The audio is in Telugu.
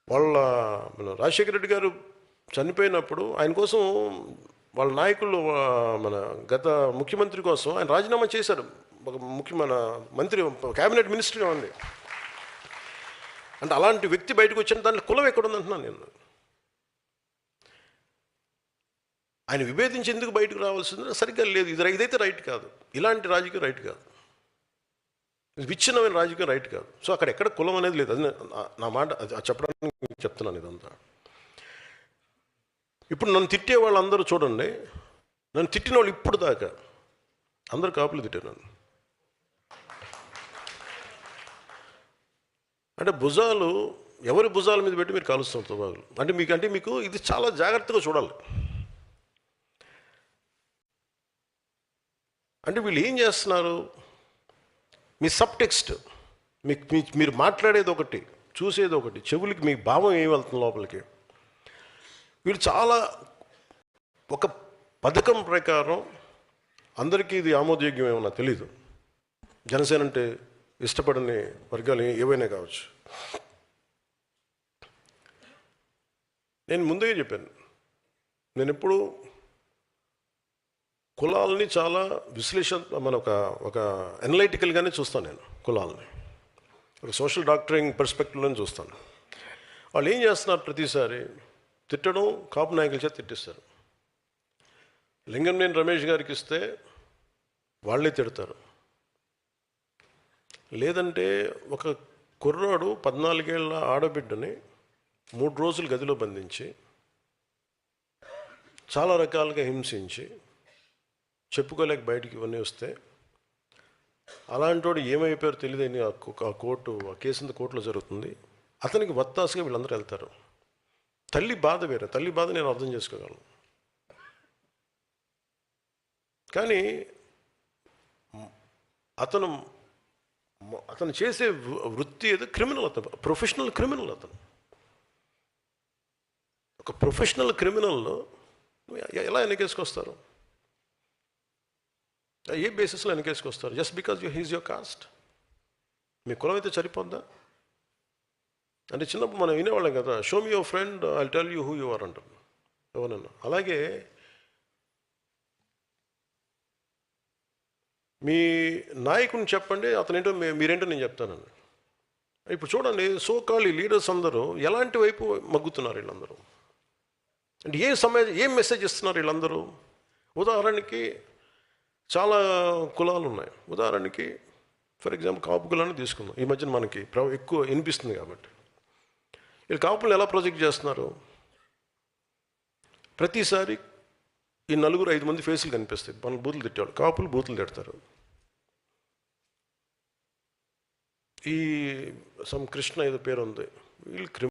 వాళ్ళ మన రాజశేఖర రెడ్డి గారు చనిపోయినప్పుడు ఆయన కోసం వాళ్ళ నాయకులు మన గత ముఖ్యమంత్రి కోసం ఆయన రాజీనామా చేశారు. ఒక మన మంత్రి క్యాబినెట్ మినిస్టర్గా ఉంది. అంటే అలాంటి వ్యక్తి బయటకు వచ్చిన దాంట్లో కులం ఎక్కడుందంటున్నాను నేను. ఆయన విభేదించి ఎందుకు బయటకు రావాల్సింది సరిగ్గా లేదు. ఇదైతే రైట్ కాదు. ఇలాంటి రాజకీయం రైట్ కాదు. విచ్ఛిన్నమైన రాజకీయం రైట్ కాదు. సో అక్కడ ఎక్కడ కులం అనేది లేదు. అది నా మాట చెప్పడానికి చెప్తున్నాను ఇదంతా. ఇప్పుడు నన్ను తిట్టే వాళ్ళందరూ చూడండి, నన్ను తిట్టిన వాళ్ళు ఇప్పుడు దాకా అందరు కాపులు తిట్టారు నన్ను. అంటే భుజాలు ఎవరి భుజాల మీద పెట్టి మీరు కాలుస్తున్నారు తుపాకులు. అంటే మీకు ఇది చాలా జాగ్రత్తగా చూడాలి. అంటే వీళ్ళు ఏం చేస్తున్నారు, మీ సబ్ టెక్స్ట్ మీరు మాట్లాడేది ఒకటి, చూసేది ఒకటి, చెవులకి మీ భావం ఏమి వెళ్తుంది లోపలికి. వీళ్ళు చాలా ఒక పథకం ప్రకారం అందరికీ ఇది ఆమోదయోగ్యం ఏమన్నా తెలీదు. జనసేన అంటే ఇష్టపడని వర్గాలు ఏవైనా కావచ్చు. నేను ముందుగా చెప్పాను, నేను ఎప్పుడు కులాలని చాలా మన ఒక ఎనలైటికల్గానే చూస్తాను. నేను కులాలని ఒక సోషల్ డాక్టరింగ్ పర్స్పెక్టివ్లోనే చూస్తాను. వాళ్ళు ఏం చేస్తున్నారు, ప్రతిసారి తిట్టడం, కాపు నాయకుల చేత తిట్టిస్తారు. లింగంనేని రమేష్ గారికి ఇస్తే వాళ్ళే తిడతారు. లేదంటే ఒక కుర్రాడు 14 ఏళ్ళ ఆడబిడ్డని 3 రోజులు గదిలో బంధించి చాలా రకాలుగా హింసించి చెప్పుకోలేక బయటికి ఇవన్నీ వస్తే అలాంటి వాడు ఏమైపోయారో తెలియదని ఆ కేసు కోర్టులో జరుగుతుంది. అతనికి వత్తాసుగా వీళ్ళందరూ వెళ్తారు. తల్లి బాధ వేరే, తల్లి బాధ నేను అర్థం చేసుకోగలను. కానీ అతను చేసే వృత్తి ఏదో క్రిమినల్. అతను ప్రొఫెషనల్ క్రిమినల్. అతను ఒక ప్రొఫెషనల్ క్రిమినల్లో ఎలా వెనకేసుకొస్తారు? ఏ బేసిస్లో వెనకేసుకొస్తారు? Just because he's your caste. మీ కులం అయితే సరిపోద్దా? అంటే చిన్నప్పుడు మనం వినేవాళ్ళం కదా, show me your friend, I tell you who you are అంటారు ఎవరన్నా. అలాగే మీ నాయకుని చెప్పండి, అతనేంటో మీరేంటో నేను చెప్తానని. ఇప్పుడు చూడండి, సోకాల్ లీడర్స్ అందరూ ఎలాంటి వైపు మగ్గుతున్నారు వీళ్ళందరూ. అంటే ఏం మెసేజ్ ఇస్తున్నారు వీళ్ళందరూ? ఉదాహరణకి చాలా కులాలు ఉన్నాయి. ఉదాహరణకి ఫర్ ఎగ్జాంపుల్ కాపు కులాన్ని తీసుకుందాం. ఈ మధ్యన మనకి ఎక్కువ వినిపిస్తుంది కాబట్టి. వీళ్ళు కాపులను ఎలా ప్రొజెక్ట్ చేస్తున్నారు? ప్రతిసారి ఈ 4-5 మంది ఫేసులు కనిపిస్తాయి. మన బూతులు తిట్టేవాళ్ళు, కాపులు బూతులు తిడతారు. ఈ కృష్ణ ఏదో పేరు ఉంది, వీళ్ళు